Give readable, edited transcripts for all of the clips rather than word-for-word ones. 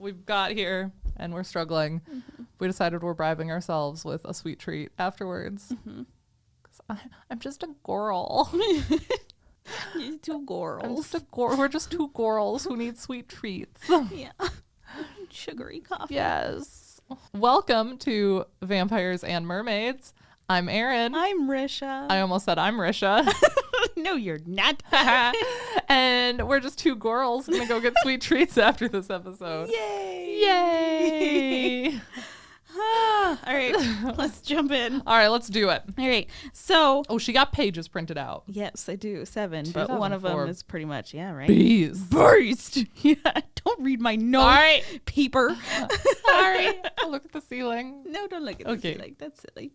we've got here and we're struggling. We decided we're bribing ourselves with a sweet treat afterwards. Because I'm just a girl. You're two girls. We're just two girls who need sweet treats. Yeah. Sugary coffee. Yes. Welcome to Vampires and Mermaids. I'm Erin. I'm Risha. I almost said I'm Risha. No, you're not. And we're just two girls gonna go get sweet treats after this episode. Yay! All right, let's jump in. All right, let's do it. All right, so. Oh, she got pages printed out. Yes, I do. 7, but one of them is pretty much, right? Beast. Yeah, don't read my notes. All right. Peeper. Sorry. I'll look at the ceiling. No, don't look at the ceiling. That's silly.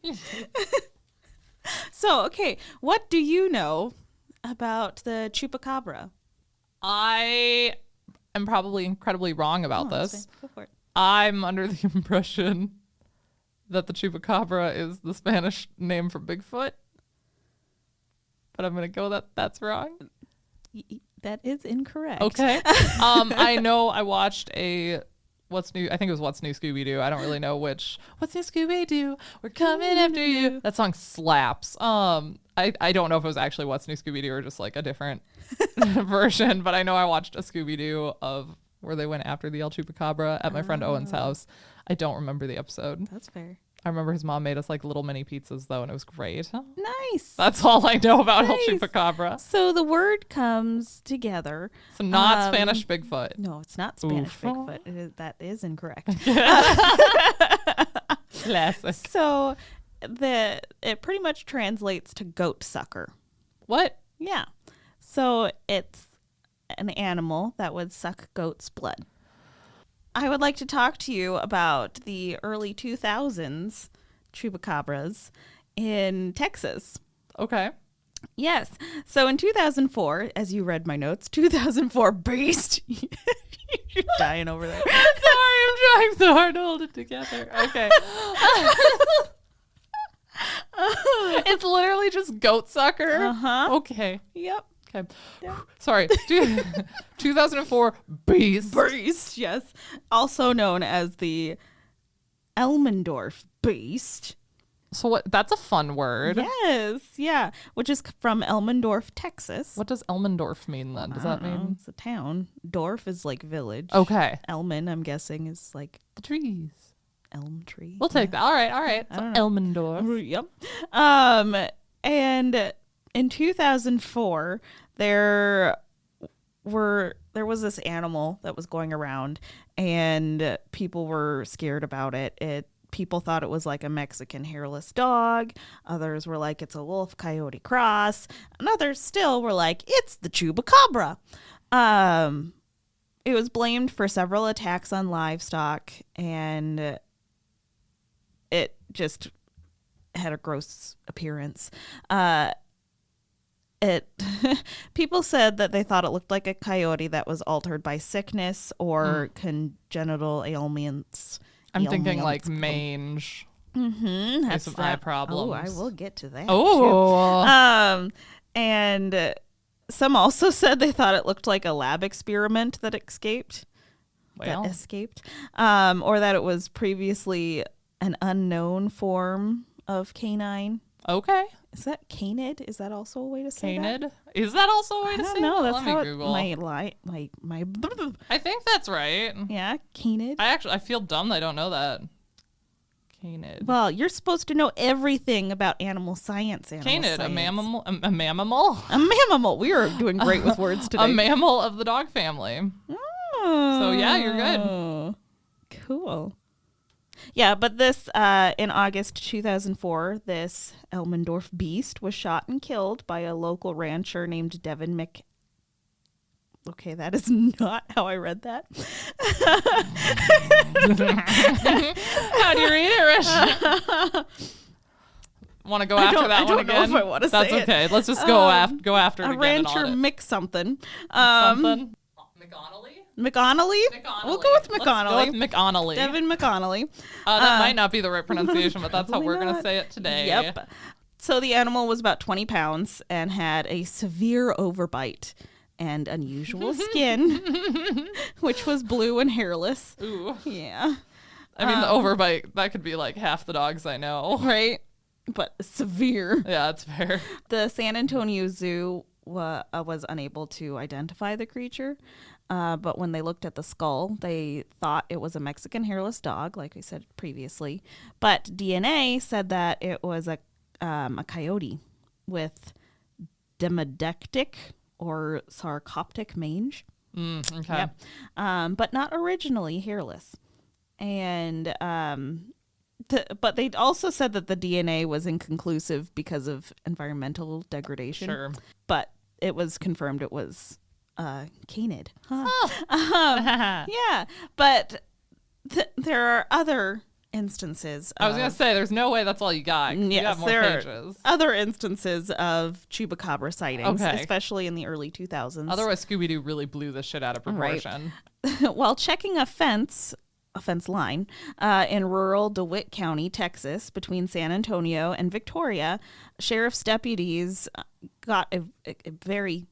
So, okay, what do you know about the Chupacabra? I am probably incredibly wrong about this. Go for it. I'm under the impression that the Chupacabra is the Spanish name for Bigfoot. But I'm going to go that's wrong. That is incorrect. Okay. I know I watched What's New? I think it was What's New Scooby-Doo. I don't really know which. What's New Scooby-Doo? We're coming after you. That song slaps. I don't know if it was actually What's New Scooby-Doo or just like a different version, but I know I watched a Scooby-Doo of where they went after the El Chupacabra at my friend Owen's house. I don't remember the episode. That's fair. I remember his mom made us like little mini pizzas though, and it was great. Nice. That's all I know about Nice. El Chupacabra. So the word comes together. So not Spanish Bigfoot. No, it's not Spanish Bigfoot. That is incorrect. Classic. So it pretty much translates to goat sucker. What? Yeah. So it's an animal that would suck goat's blood. I would like to talk to you about the early 2000s chupacabras in Texas. Okay. Yes. So in 2004, as you read my notes, 2004 Beast. You're dying over there. Sorry, I'm trying so hard to hold it together. Okay. It's literally just goat sucker. Uh-huh. Okay. Yep. Okay. Sorry. 2004 Beast. Beast, yes. Also known as the Elmendorf Beast. So what? That's a fun word. Yes, yeah. Which is from Elmendorf, Texas. What does Elmendorf mean then? Does that mean? It's a town. Dorf is like village. Okay. Elmen, I'm guessing, is like The trees. elm tree. We'll take that. All right. So Elmendorf. Yep. And in 2004, there was this animal that was going around, and people were scared about it. People thought it was like a Mexican hairless dog. Others were like, it's a wolf coyote cross. And others still were like, it's the Chupacabra. It was blamed for several attacks on livestock, and it just had a gross appearance. People said that they thought it looked like a coyote that was altered by sickness or congenital ailments. I'm thinking like mange. Mm-hmm. That's some eye problems. Oh, I will get to that. Oh. And some also said they thought it looked like a lab experiment that escaped. Or that it was previously an unknown form of canine. Okay. Is that canid? Is that also a way to say that? Canid? Is that also a way to say that? No, that's Let me how Google. my I think that's right. yeah, canid. I feel dumb that I don't know that. Canid. Well, you're supposed to know everything about animal science. Canid, a mammal. A mammal. We are doing great with words today. A mammal of the dog family. Oh, So yeah, you're good. Cool. Yeah, but this, in August 2004, this Elmendorf Beast was shot and killed by a local rancher named Devin Mc... Okay, that is not how I read that. How do you read it, Risha? Want to go after that one again? I don't know if I want to say it. That's okay. Let's just go after it a again. rancher and Mick something. something. McConnelly? We'll go with McConnelly. Let's go with McConnelly. Devin McConnelly. That might not be the right pronunciation, but that's how Probably we're going to not. say it today. Yep. So the animal was about 20 pounds and had a severe overbite. and unusual skin, which was blue and hairless. Ooh. Yeah. I mean, the overbite, that could be like half the dogs I know. Right? But severe. Yeah, that's fair. The San Antonio Zoo was unable to identify the creature, but when they looked at the skull, they thought it was a Mexican hairless dog, like we said previously. But DNA said that it was a coyote with demodectic or sarcoptic mange. Okay. Yep. But not originally hairless. And but they also said that the DNA was inconclusive because of environmental degradation. Sure. But it was confirmed it was canid. Yeah, but there are other instances. I was going to say, there's no way that's all you got. You Yes, got more there pages. are other instances of Chupacabra sightings, Okay. especially in the early 2000s. Otherwise, Scooby-Doo really blew this shit out of proportion. While checking a fence line in rural DeWitt County, Texas, between San Antonio and Victoria, sheriff's deputies got a very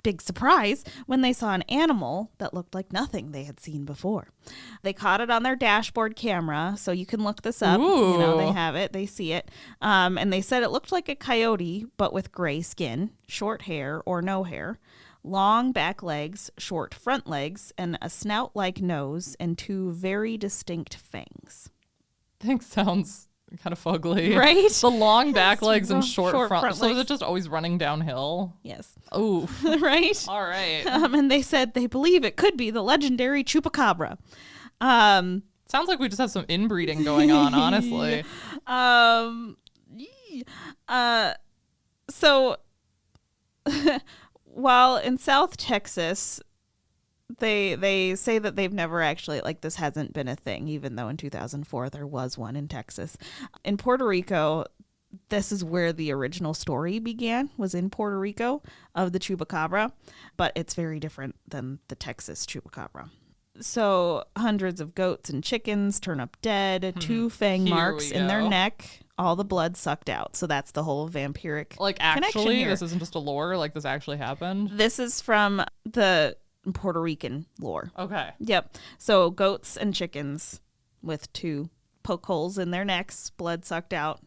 big surprise when they saw an animal that looked like nothing they had seen before. They caught it on their dashboard camera, so you can look this up. Ooh. You know, they have it, they see it. And they said it looked like a coyote, but with gray skin, short hair or no hair, long back legs, short front legs, and a snout-like nose and two very distinct fangs. Thing sounds kind of fugly. Right? The long back legs and short front. front So is legs. it just always running downhill? Yes. Oh. Right? All right. And they said they believe it could be the legendary Chupacabra. Sounds like we just have some inbreeding going on, honestly. So while in South Texas, they say that they've never actually, like, this hasn't been a thing, even though in 2004 there was one in Texas. In Puerto Rico, this is where the original story began, was in Puerto Rico, of the Chupacabra, but it's very different than the Texas Chupacabra. So hundreds of goats and chickens turn up dead, two fang Here marks we in their go. neck, all the blood sucked out. So that's the whole vampiric Like, connection actually, here. this isn't just a lore. Like, this actually happened. This is from the Puerto Rican lore. Okay. Yep. So goats and chickens with two poke holes in their necks, blood sucked out.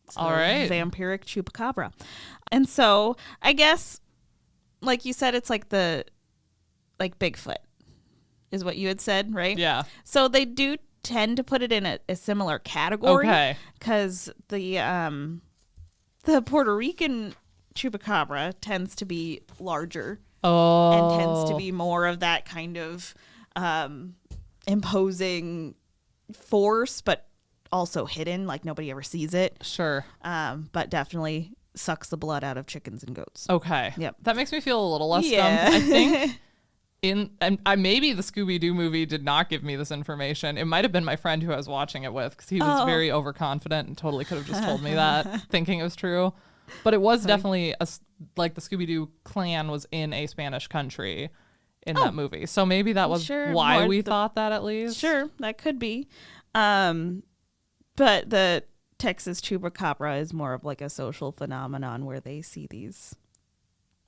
So All right. Vampiric Chupacabra. And so I guess, like you said, it's like Bigfoot is what you had said, right? Yeah. So they do tend to put it in a similar category. Okay. Because the Puerto Rican Chupacabra tends to be larger. Oh. And tends to be more of that kind of imposing force, but also hidden, like nobody ever sees it. Sure. But definitely sucks the blood out of chickens and goats. Okay. Yep. That makes me feel a little less Yeah. dumb. I think maybe the Scooby-Doo movie did not give me this information. It might have been my friend who I was watching it with, because he was very overconfident and totally could have just told me that, thinking it was true. But it was definitely like the Scooby-Doo clan was in a Spanish country in that movie. So maybe that was Sure, why more we the- thought that, at least. Sure, that could be. But the Texas Chupacabra is more of like a social phenomenon where they see these.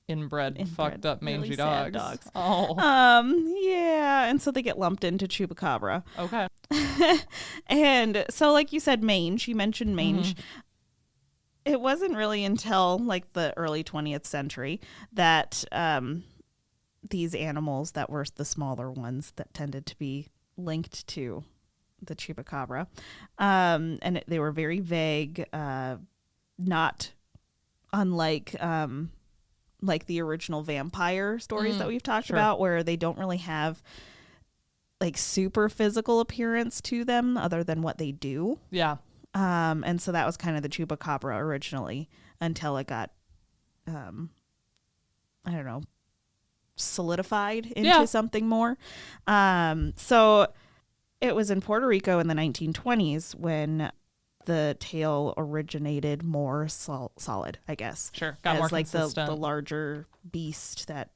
Inbred, fucked up, really mangy sad dogs. dogs. Oh. Yeah, and so they get lumped into Chupacabra. Okay. And so, like you said, mange. You mentioned mange. It wasn't really until like the early 20th century that these animals that were the smaller ones that tended to be linked to the Chupacabra, and they were very vague, not unlike like the original vampire stories that we've talked about, where they don't really have like super physical appearance to them other than what they do. Yeah. And so that was kind of the Chupacabra originally, until it got, I don't know, solidified into something more. So it was in Puerto Rico in the 1920s when the tail originated more solid, I guess. Sure. Got as more like consistent. the larger beast that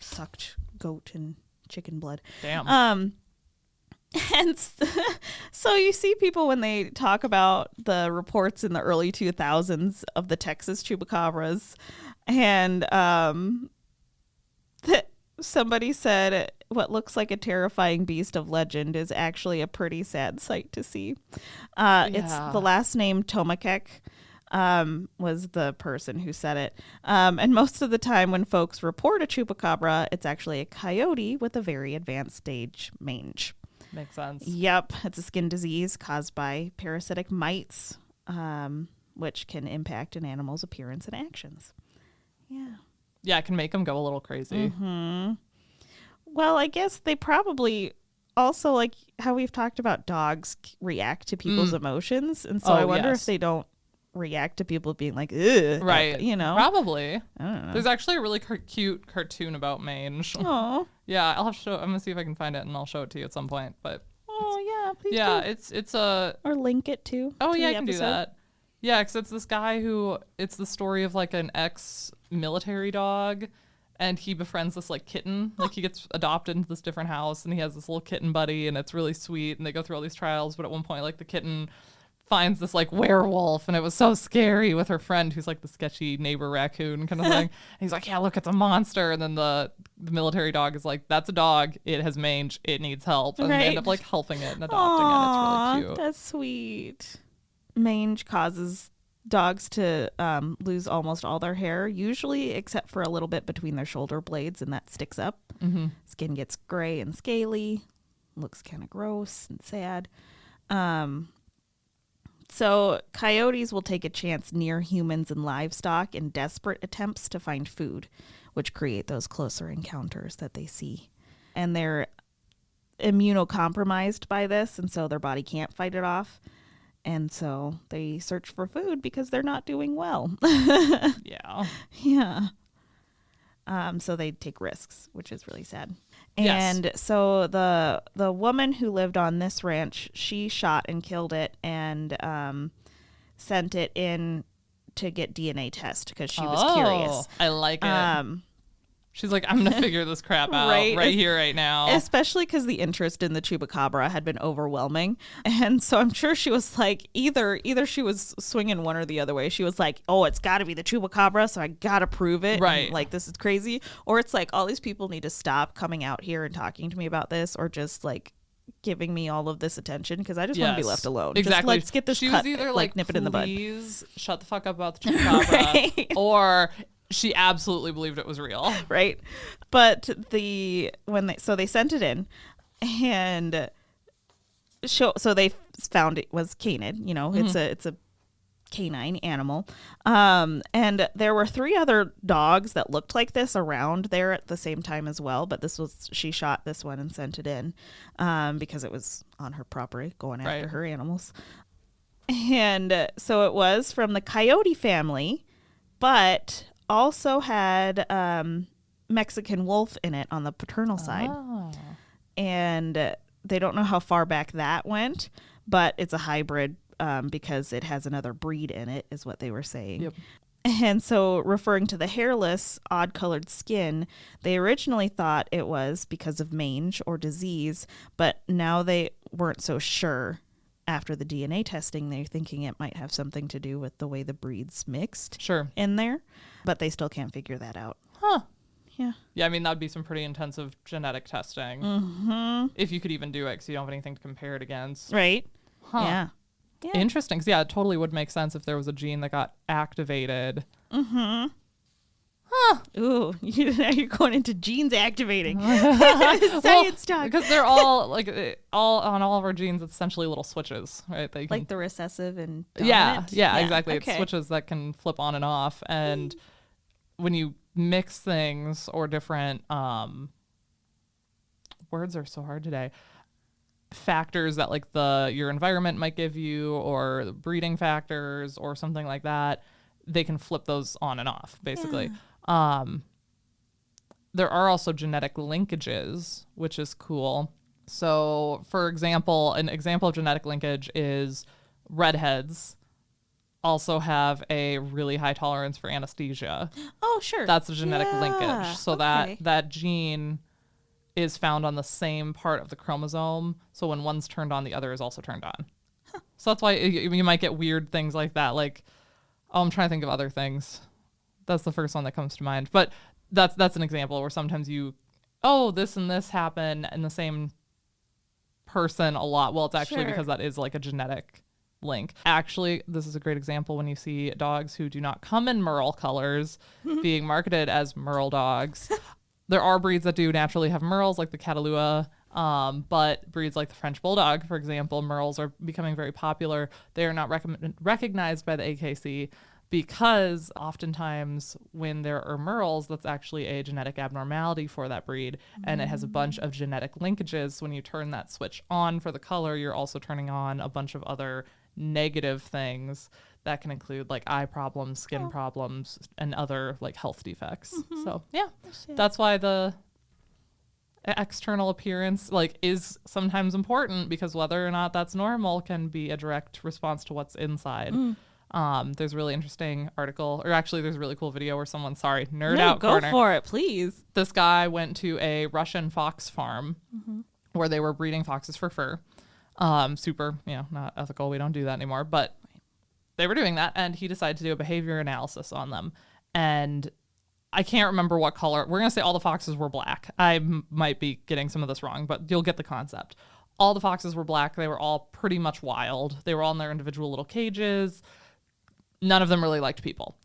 sucked goat and chicken blood. Damn. And so you see people when they talk about the reports in the early 2000s of the Texas Chupacabras, and Somebody said what looks like a terrifying beast of legend is actually a pretty sad sight to see. It's the last name Tomakek was the person who said it. And most of the time when folks report a chupacabra, it's actually a coyote with a very advanced stage mange. Makes sense. Yep. It's a skin disease caused by parasitic mites, which can impact an animal's appearance and actions. Yeah. Yeah, it can make them go a little crazy. Mm-hmm. Well, I guess they probably also, like how we've talked about dogs react to people's emotions. And so I wonder if they don't react to people being like, ugh. Right. You know? Probably. I don't know. There's actually a really cute cartoon about mange. Oh. Yeah, I'll have to show. I'm gonna see if I can find it and I'll show it to you at some point. But yeah, please. yeah, do. it's a. Or link it to. Oh to yeah, I the can do episode. that. Yeah, because it's this guy who it's the story of like an ex-military dog, and he befriends this like kitten. Like he gets adopted into this different house, and he has this little kitten buddy, and it's really sweet. And they go through all these trials, but at one point, like the kitten finds this like werewolf, and it was so scary with her friend who's like the sketchy neighbor raccoon kind of thing. And he's like, yeah, look, it's a monster. And then the military dog is like, that's a dog, it has mange, it needs help. And they end up like helping it and adopting it. It's really cute. That's sweet. Mange causes dogs to lose almost all their hair, usually except for a little bit between their shoulder blades, and that sticks up. Skin gets gray and scaly, looks kind of gross and sad. So coyotes will take a chance near humans and livestock in desperate attempts to find food, which create those closer encounters that they see. And they're immunocompromised by this, and so their body can't fight it off. And so they search for food because they're not doing well. Yeah. Yeah. So they take risks, which is really sad. Yes. And so the woman who lived on this ranch, she shot and killed it and sent it in to get DNA test because she was curious. I like it. She's like, I'm going to figure this crap out right here, right now. Especially because the interest in the chupacabra had been overwhelming. And so I'm sure she was like, either she was swinging one or the other way. She was like, oh, it's got to be the chupacabra, so I got to prove it. Right. And, like, this is crazy. Or it's like, all these people need to stop coming out here and talking to me about this, or just, like, giving me all of this attention because I just want to be left alone. Exactly. Just let's get this she cut, was either like, nip it in the bud. Please shut the fuck up about the chupacabra, Right. or she absolutely believed it was real. Right. But they sent it in, and so they found it was canid. You know, it's a canine animal. And there were 3 other dogs that looked like this around there at the same time as well. But she shot this one and sent it in because it was on her property going after her animals. And so it was from the coyote family, but also had Mexican wolf in it on the paternal side. And they don't know how far back that went, but it's a hybrid because it has another breed in it, is what they were saying. Yep. And so referring to the hairless, odd-colored skin, they originally thought it was because of mange or disease, but now they weren't so sure. After the DNA testing, they're thinking it might have something to do with the way the breeds mixed in there, but they still can't figure that out. Huh. Yeah. Yeah, I mean, that would be some pretty intensive genetic testing. If you could even do it, because you don't have anything to compare it against. Right. Huh. Yeah. Interesting. 'Cause yeah, it totally would make sense if there was a gene that got activated. Huh. Ooh, now you're going into genes activating. Science talk. Because they're all all of our genes, it's essentially little switches, right? They can, Like the recessive and dominant? yeah, exactly. Okay. It's switches that can flip on and off, and when you mix things or different words are so hard today. Factors that like your environment might give you, or the breeding factors or something like that, they can flip those on and off, basically. There are also genetic linkages, which is cool. So, for example, an example of genetic linkage is redheads also have a really high tolerance for anesthesia. Oh, sure. That's a genetic linkage. So okay. that gene is found on the same part of the chromosome. So when one's turned on, the other is also turned on. So that's why you might get weird things like that. Like, I'm trying to think of other things That's the first one that comes to mind. But that's an example where sometimes this and this happen in the same person a lot. Well, it's actually because that is like a genetic link. Actually, this is a great example when you see dogs who do not come in merle colors being marketed as merle dogs. There are breeds that do naturally have merles, like the Catalua, but breeds like the French Bulldog, for example, merles are becoming very popular. They are not recognized by the AKC because oftentimes when there are merles, that's actually a genetic abnormality for that breed, and it has a bunch of genetic linkages. When you turn that switch on for the color, you're also turning on a bunch of other negative things that can include like eye problems, skin problems, and other like health defects. So yeah, that's why the external appearance like is sometimes important, because whether or not that's normal can be a direct response to what's inside. There's a really interesting article, or actually there's a really cool video where someone, go for it, please. This guy went to a Russian fox farm where they were breeding foxes for fur. Super, not ethical. We don't do that anymore, but they were doing that, and he decided to do a behavior analysis on them. And I can't remember what color. We're going to say all the foxes were black. I might be getting some of this wrong, but you'll get the concept. All the foxes were black. They were all pretty much wild. They were all in their individual little cages. None of them really liked people.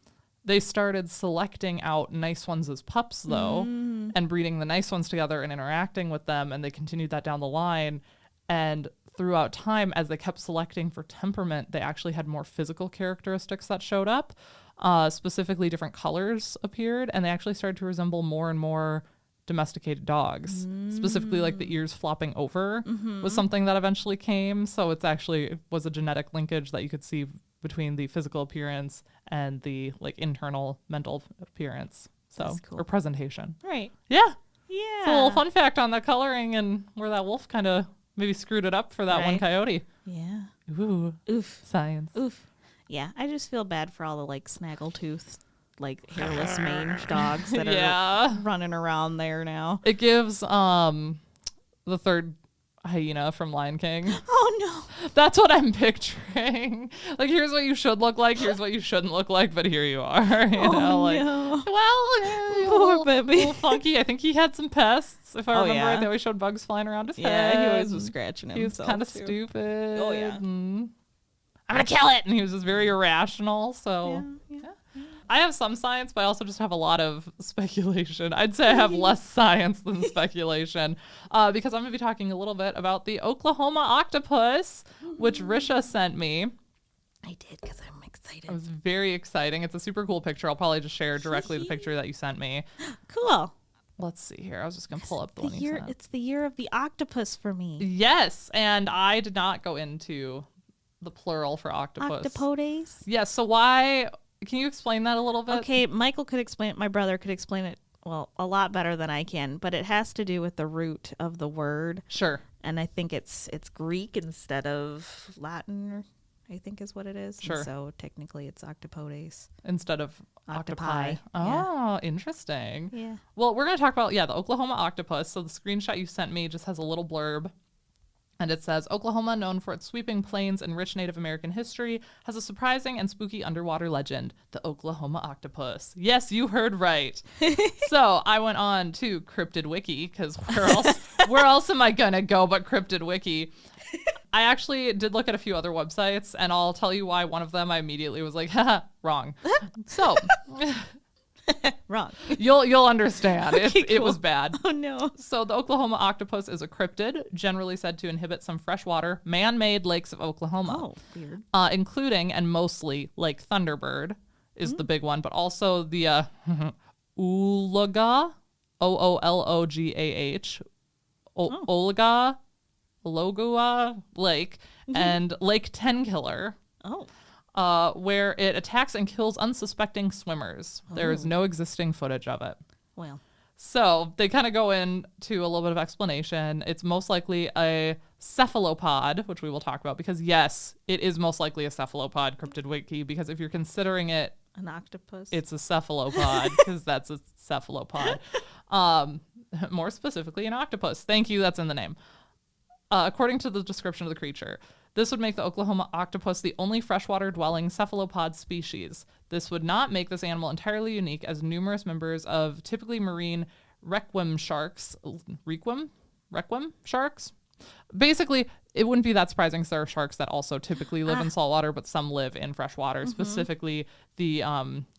They started selecting out nice ones as pups, though, and breeding the nice ones together and interacting with them, and they continued that down the line. And throughout time, as they kept selecting for temperament, they actually had more physical characteristics that showed up. Specifically, different colors appeared, and they actually started to resemble more and more domesticated dogs. Specifically, like the ears flopping over was something that eventually came. So it was a genetic linkage that you could see between the physical appearance and the like internal mental appearance. So cool. Or presentation. Right. Yeah. Yeah. It's a little fun fact on that coloring and where that wolf kind of maybe screwed it up for that one coyote. Yeah. Ooh. Oof. Science. Oof. Yeah. I just feel bad for all the like snaggletooth, like hairless mange dogs that are running around there now. It gives the third hyena from Lion King. Oh no. That's what I'm picturing. Like, here's what you should look like, here's what you shouldn't look like, but here you are. No. Well, poor baby. A little funky. I think he had some pests. If I remember right, they always showed bugs flying around his head. Yeah, he always was scratching himself. He was kind of stupid. Oh yeah. I'm gonna kill it. And he was just very irrational. So yeah. I have some science, but I also just have a lot of speculation. I'd say I have less science than speculation, because I'm going to be talking a little bit about the Oklahoma octopus, which Risha sent me. I did, because I'm excited. It was very exciting. It's a super cool picture. I'll probably just share directly the picture that you sent me. Cool. Let's see here. I was just going to pull up the one you sent. It's the year of the octopus for me. Yes, and I did not go into the plural for octopus. Octopodes? Yes, so why... Can you explain that a little bit? Okay, Michael could explain it. My brother could explain it, well, a lot better than I can, but it has to do with the root of the word. Sure. And I think it's Greek instead of Latin, I think is what it is. Sure. And so technically it's octopodes. Instead of octopi. Yeah. Oh, interesting. Yeah. Well, we're going to talk about, the Oklahoma octopus. So the screenshot you sent me just has a little blurb. And it says, Oklahoma, known for its sweeping plains and rich Native American history, has a surprising and spooky underwater legend, the Oklahoma octopus. Yes, you heard right. So I went on to Cryptid Wiki, because where else am I going to go but Cryptid Wiki? I actually did look at a few other websites, and I'll tell you why one of them I immediately was like, haha, wrong. So... Wrong. You'll understand. Okay, It was bad. Oh no. So the Oklahoma octopus is a cryptid, generally said to inhabit some freshwater, man-made lakes of Oklahoma. Oh, weird. Including and mostly Lake Thunderbird is the big one, but also the Oologah, Oologah, Ologah Lake, and Lake Tenkiller. Oh. Where it attacks and kills unsuspecting swimmers. There is no existing footage of it. Well. So they kind of go into a little bit of explanation. It's most likely a cephalopod, which we will talk about, because yes, it is most likely a cephalopod, Cryptid Wiki, because if you're considering it an octopus, it's a cephalopod, because that's a cephalopod. More specifically, an octopus. Thank you, that's in the name. According to the description of the creature, This would make the Oklahoma octopus the only freshwater dwelling cephalopod species. This would not make this animal entirely unique, as numerous members of typically marine requiem sharks, basically, it wouldn't be that surprising because there are sharks that also typically live in saltwater, but some live in freshwater, specifically the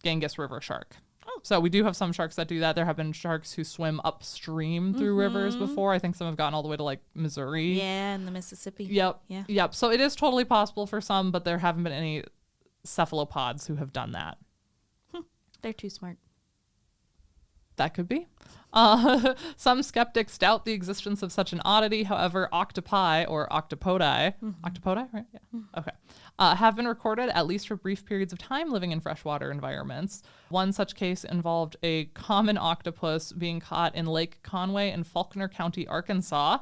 Ganges River shark. So we do have some sharks that do that. There have been sharks who swim upstream through rivers before. I think some have gotten all the way to like Missouri. Yeah, and the Mississippi. Yep. Yeah. Yep. So it is totally possible for some, but there haven't been any cephalopods who have done that. They're too smart. That could be. Some skeptics doubt the existence of such an oddity. However, octopi or octopodi, octopodi, right? Yeah. Okay. Have been recorded, at least for brief periods of time, living in freshwater environments. One such case involved a common octopus being caught in Lake Conway in Faulkner County, Arkansas.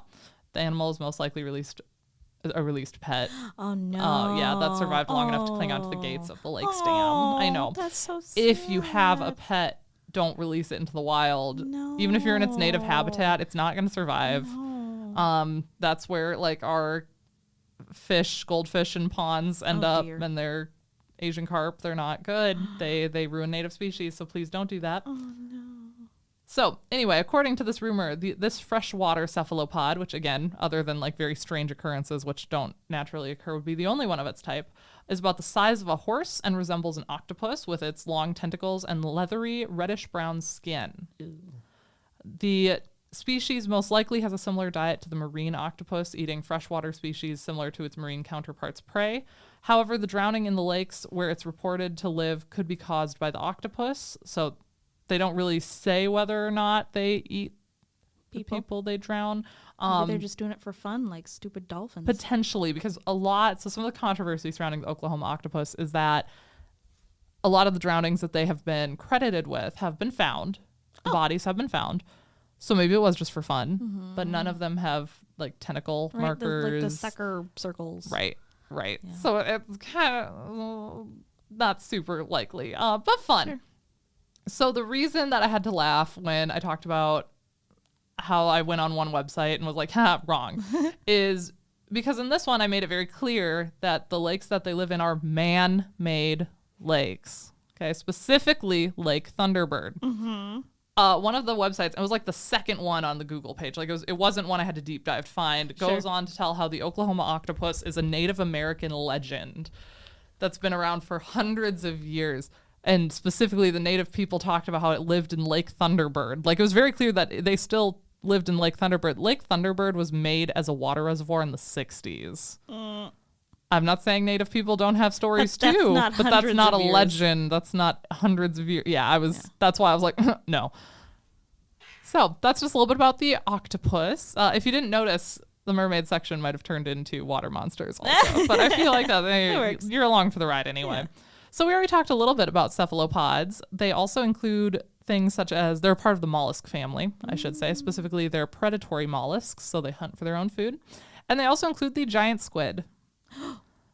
The animal is most likely a released pet. Oh no. Yeah, that survived long enough to cling onto the gates of the lake's dam. I know. That's so sad. If you have a pet, don't release it into the wild. No. Even if you're in its native habitat, it's not going to survive. No. That's where like our goldfish in ponds end up, dear. and they're Asian carp. They're not good. They ruin native species, so please don't do that. Oh no. So anyway, according to this rumor, this freshwater cephalopod, which again, other than like very strange occurrences which don't naturally occur, would be the only one of its type, is about the size of a horse and resembles an octopus with its long tentacles and leathery reddish-brown skin. Ooh. The species most likely has a similar diet to the marine octopus, eating freshwater species similar to its marine counterparts' prey. However, the drowning in the lakes where it's reported to live could be caused by the octopus, so they don't really say whether or not they eat the people they drown. Maybe they're just doing it for fun, like stupid dolphins. Potentially, because some of the controversy surrounding the Oklahoma octopus is that a lot of the drownings that they have been credited with have been found. The bodies have been found. So maybe it was just for fun, but none of them have like tentacle markers. Like the sucker circles. Right. Yeah. So it's kind of not super likely, but fun. Sure. So the reason that I had to laugh when I talked about how I went on one website and was like, wrong, is because in this one I made it very clear that the lakes that they live in are man-made lakes. Okay, specifically Lake Thunderbird. One of the websites, it was like the second one on the Google page. Like it wasn't one I had to deep dive to find. Goes on to tell how the Oklahoma octopus is a Native American legend that's been around for hundreds of years. And specifically, the native people talked about how it lived in Lake Thunderbird. Like, it was very clear that they still lived in Lake Thunderbird. Lake Thunderbird was made as a water reservoir in the 60s. I'm not saying native people don't have stories too, but that's not a legend. That's not hundreds of years. Yeah, that's why I was like, no. So that's just a little bit about the octopus. If you didn't notice, the mermaid section might have turned into water monsters also, but I feel like that you're along for the ride anyway. Yeah. So we already talked a little bit about cephalopods. They also include things such as, they're part of the mollusk family, I should say. Specifically, they're predatory mollusks, so they hunt for their own food. And they also include the giant squid.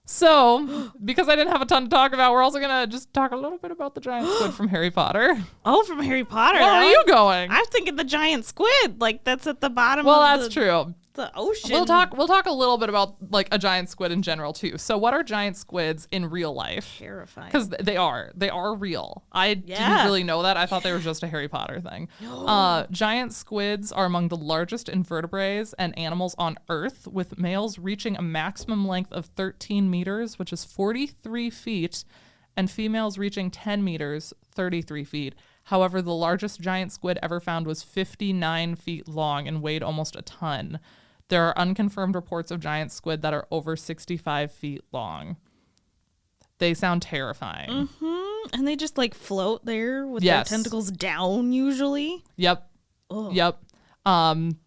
So, because I didn't have a ton to talk about, we're also going to just talk a little bit about the giant squid from Harry Potter. Oh, from Harry Potter. Where are you going? I'm thinking the giant squid, like that's at the bottom of that's true. The ocean. We'll talk a little bit about like a giant squid in general too. So what are giant squids in real life? Terrifying. Because they are real. I didn't really know that. I thought they were just a Harry Potter thing. No. Giant squids are among the largest invertebrates and animals on Earth, with males reaching a maximum length of 13 meters, which is 43 feet, and females reaching 10 meters, 33 feet. However, the largest giant squid ever found was 59 feet long and weighed almost a ton. There are unconfirmed reports of giant squid that are over 65 feet long. They sound terrifying. Mm-hmm. And they just like float there with their tentacles down usually. Yep. Ugh. Yep.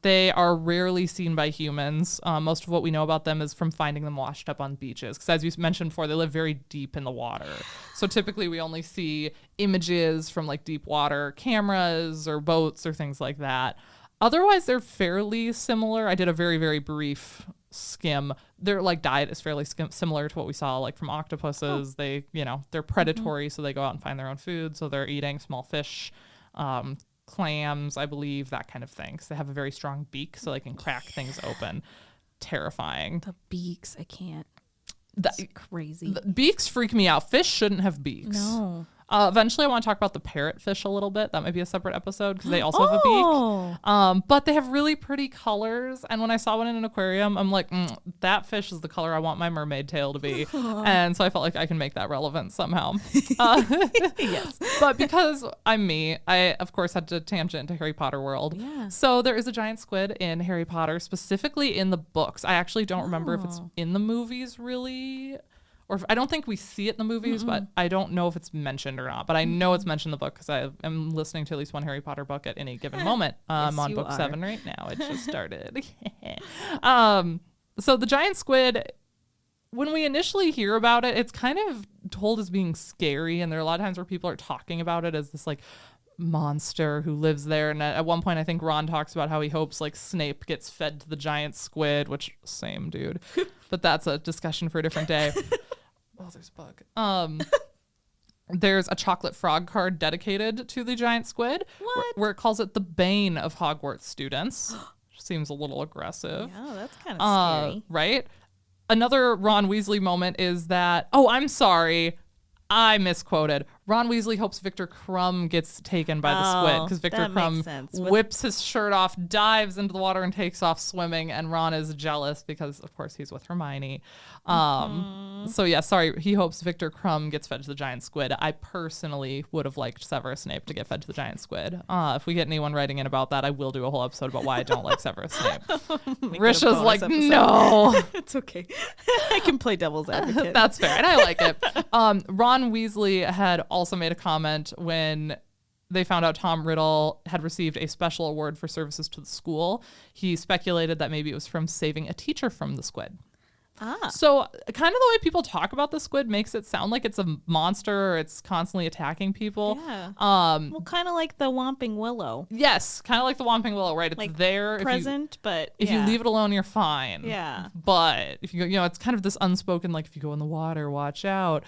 They are rarely seen by humans. Most of what we know about them is from finding them washed up on beaches. Because as you mentioned before, they live very deep in the water. So typically we only see images from like deep water cameras or boats or things like that. Otherwise, they're fairly similar. I did a very, very brief skim. Their like diet is fairly similar to what we saw like from octopuses. They, they're predatory, so they go out and find their own food. So they're eating small fish, clams, I believe, that kind of thing. So they have a very strong beak, so they can crack things open. Terrifying. The beaks, I can't. That's crazy. Beaks freak me out. Fish shouldn't have beaks. No. Eventually, I want to talk about the parrotfish a little bit. That might be a separate episode because they also have a beak. But they have really pretty colors. And when I saw one in an aquarium, I'm like, that fish is the color I want my mermaid tail to be. And so I felt like I can make that relevant somehow. Yes. But because I'm me, I, of course, had to tangent into Harry Potter world. Yeah. So there is a giant squid in Harry Potter, specifically in the books. I actually don't remember if it's in the movies, really. Or I don't think we see it in the movies, but I don't know if it's mentioned or not. But I know it's mentioned in the book because I am listening to at least one Harry Potter book at any given moment. I'm on book 7 right now. It just started. So the giant squid, when we initially hear about it, it's kind of told as being scary. And there are a lot of times where people are talking about it as this like monster who lives there. And at one point, I think Ron talks about how he hopes like Snape gets fed to the giant squid, which same dude. But that's a discussion for a different day. Oh, there's a bug. There's a chocolate frog card dedicated to the giant squid. What? Where it calls it the bane of Hogwarts students. Seems a little aggressive. Yeah, that's kind of scary. Right? Another Ron Weasley moment is that, I'm sorry, I misquoted. Ron Weasley hopes Victor Crumb gets taken by the squid because Victor Crumb whips his shirt off, dives into the water, and takes off swimming. And Ron is jealous because, of course, he's with Hermione. So, yeah, sorry. He hopes Victor Crumb gets fed to the giant squid. I personally would have liked Severus Snape to get fed to the giant squid. If we get anyone writing in about that, I will do a whole episode about why I don't like Severus Snape. Risha's like, no. It's okay. I can play devil's advocate. That's fair. And I like it. Ron Weasley had also made a comment when they found out Tom Riddle had received a special award for services to the school. He speculated that maybe it was from saving a teacher from the squid. So kind of the way people talk about the squid makes it sound like it's a monster or it's constantly attacking people. Yeah. Well, kind of like the Whomping Willow. Yes, kind of like the Whomping Willow, right? It's like there. Present, but if you leave it alone, you're fine. Yeah. But if you go, it's kind of this unspoken, like if you go in the water, watch out.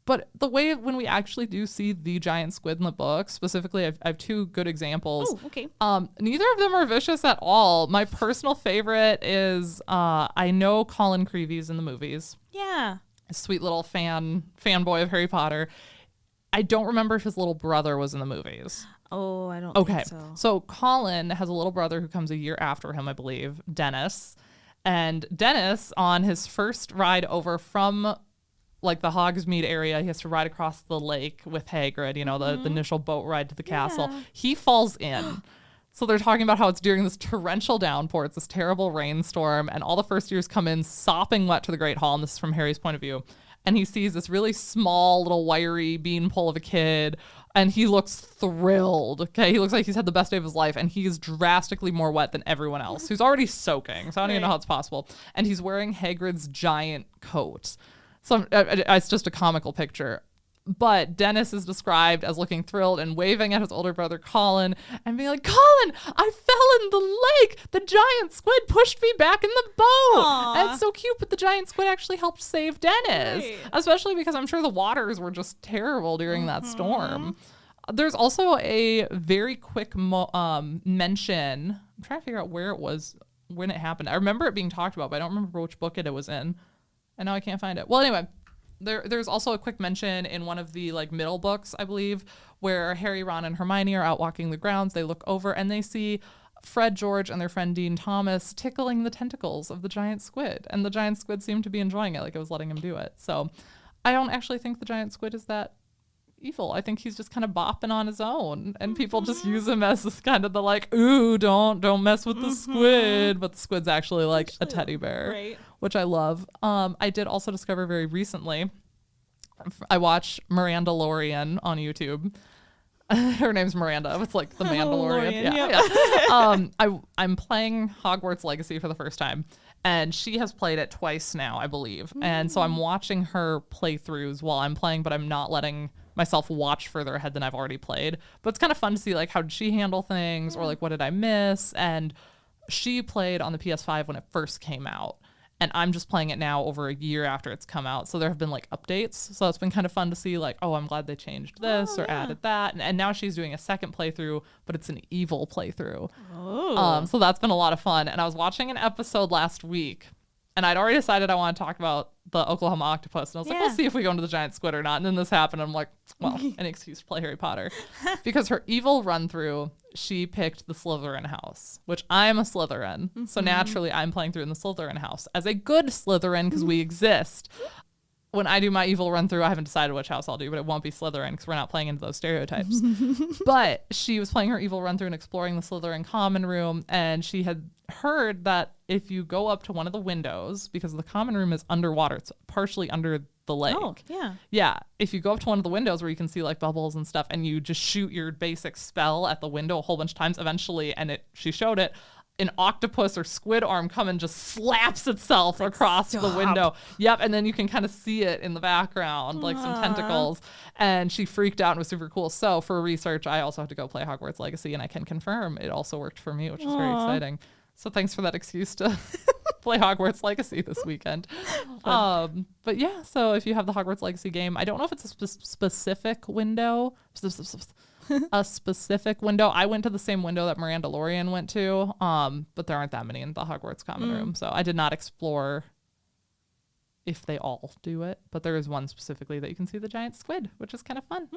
But the way when we actually do see the giant squid in the book, specifically, I have two good examples. Oh, okay. Neither of them are vicious at all. My personal favorite is I know Colin Creevey's in the movies. Yeah. A sweet little fanboy of Harry Potter. I don't remember if his little brother was in the movies. Oh, I don't think so. So Colin has a little brother who comes a year after him, I believe, Dennis. And Dennis, on his first ride over from like the Hogsmeade area, he has to ride across the lake with Hagrid, the initial boat ride to the castle. He falls in. So they're talking about how it's during this torrential downpour. It's this terrible rainstorm. And all the first years come in sopping wet to the Great Hall. And this is from Harry's point of view. And he sees this really small, little wiry beanpole of a kid. And he looks thrilled. Okay. He looks like he's had the best day of his life. And he's drastically more wet than everyone else who's already soaking. So I don't even know how it's possible. And he's wearing Hagrid's giant coat. So it's just a comical picture. But Dennis is described as looking thrilled and waving at his older brother Colin and being like, Colin, I fell in the lake. The giant squid pushed me back in the boat. Aww. And it's so cute, but the giant squid actually helped save Dennis. Right. Especially because I'm sure the waters were just terrible during that storm. There's also a very quick mention. I'm trying to figure out where it was when it happened. I remember it being talked about, but I don't remember which book it was in. And now I can't find it. Well, anyway, there's also a quick mention in one of the like middle books, I believe, where Harry, Ron, and Hermione are out walking the grounds. They look over and they see Fred, George, and their friend Dean Thomas tickling the tentacles of the giant squid. And the giant squid seemed to be enjoying it, like it was letting him do it. So I don't actually think the giant squid is that evil. I think he's just kind of bopping on his own, and people just use him as this kind of the like, ooh, don't mess with the squid, but the squid's actually like a teddy bear, right? Which I love. I did also discover very recently, I watch Miranda Lorian on YouTube. Her name's Miranda. It's like the Mandalorian. Yeah. I'm playing Hogwarts Legacy for the first time, and she has played it twice now, I believe. And so I'm watching her playthroughs while I'm playing, but I'm not letting myself watch further ahead than I've already played. But it's kind of fun to see like how did she handle things, or like what did I miss? And she played on the PS5 when it first came out, and I'm just playing it now over a year after it's come out. So there have been like updates. So it's been kind of fun to see like, oh, I'm glad they changed this or added that. And now she's doing a second playthrough, but it's an evil playthrough. So that's been a lot of fun. And I was watching an episode last week And I'd already decided I want to talk about the Oklahoma octopus. And I was like, Yeah. let's see if we go into the giant squid or not. And then this happened. And I'm like, well, an excuse to play Harry Potter. Because her evil run through, she picked the Slytherin house, which I'm a Slytherin. So naturally, I'm playing through in the Slytherin house as a good Slytherin because we exist. When I do my evil run through, I haven't decided which house I'll do, but it won't be Slytherin because we're not playing into those stereotypes. But she was playing her evil run through and exploring the Slytherin common room, and she had heard that if you go up to one of the windows, because the common room is underwater, it's partially under the lake. Oh, yeah. Yeah, if you go up to one of the windows where you can see like bubbles and stuff, and you just shoot your basic spell at the window a whole bunch of times, eventually, and she showed it, an octopus or squid arm come and just slaps itself across the window. Yep, and then you can kind of see it in the background, like some tentacles. And she freaked out and was super cool. So for research, I also had to go play Hogwarts Legacy, and I can confirm it also worked for me, which is very exciting. So thanks for that excuse to play Hogwarts Legacy this weekend. But yeah, so if you have the Hogwarts Legacy game, I don't know if it's a specific window. A specific window. I went to the same window that Miranda Lorian went to, but there aren't that many in the Hogwarts common room, so I did not explore if they all do it, but there is one specifically that you can see the giant squid, which is kind of fun.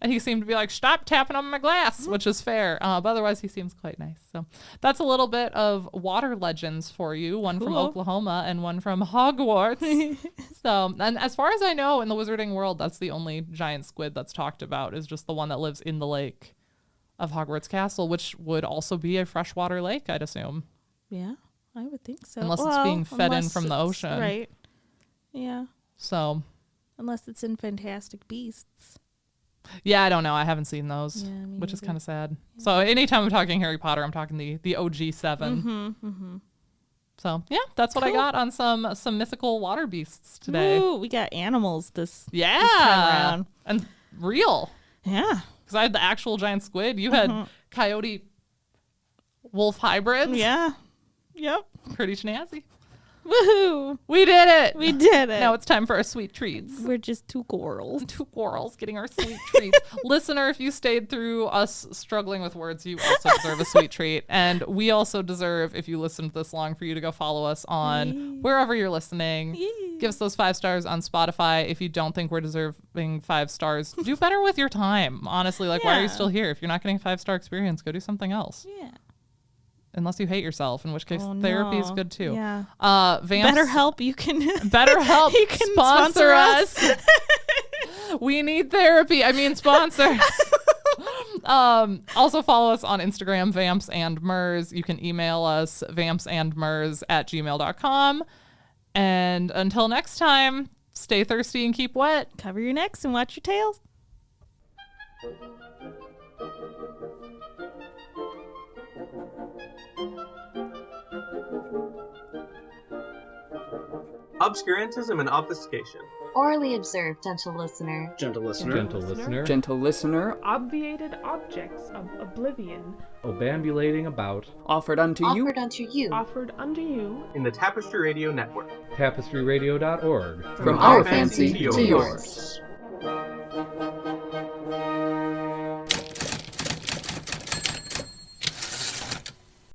And he seemed to be like, stop tapping on my glass, which is fair, but otherwise he seems quite nice. So that's a little bit of water legends for you, one from Oklahoma and one from Hogwarts. So, and as far as I know, in the wizarding world, that's the only giant squid that's talked about, is just the one that lives in the lake of Hogwarts Castle, which would also be a freshwater lake, I'd assume. Yeah, I would think so. Unless it's being fed in from the ocean. Right. Yeah. So. Unless it's in Fantastic Beasts. Yeah, I don't know. I haven't seen those, which is kind of sad. Yeah. So anytime I'm talking Harry Potter, I'm talking the OG 7. So yeah, that's what I got on some mythical water beasts today. Ooh, we got animals this time around. And real. Yeah. Because I had the actual giant squid. You had coyote wolf hybrids. Yeah. Yep. Pretty snazzy. Woohoo! We did it! We did it! Now it's time for our sweet treats. We're just two squirrels. Two squirrels getting our sweet treats. Listener, if you stayed through us struggling with words, you also deserve a sweet treat. And we also deserve, if you listened this long, for you to go follow us on wherever you're listening. Give us those 5 stars on Spotify. If you don't think we're deserving 5 stars, do better with your time. Honestly, why are you still here? If you're not getting a 5-star experience, go do something else. Yeah. Unless you hate yourself, in which case therapy is good too. Yeah. Vamps, BetterHelp, you can sponsor us. We need therapy. I mean, sponsors. Also follow us on Instagram, Vamps and Mers. You can email us, vampsandmers@gmail.com. And until next time, stay thirsty and keep wet. Cover your necks and watch your tails. Obscurantism and obfuscation. Orally observed, gentle listener. Gentle listener. Gentle listener. Gentle listener. Obviated objects of oblivion. Obambulating about. Offered unto you. Offered unto you. Offered unto you. In the Tapestry Radio Network. TapestryRadio.org. From our fancy to yours.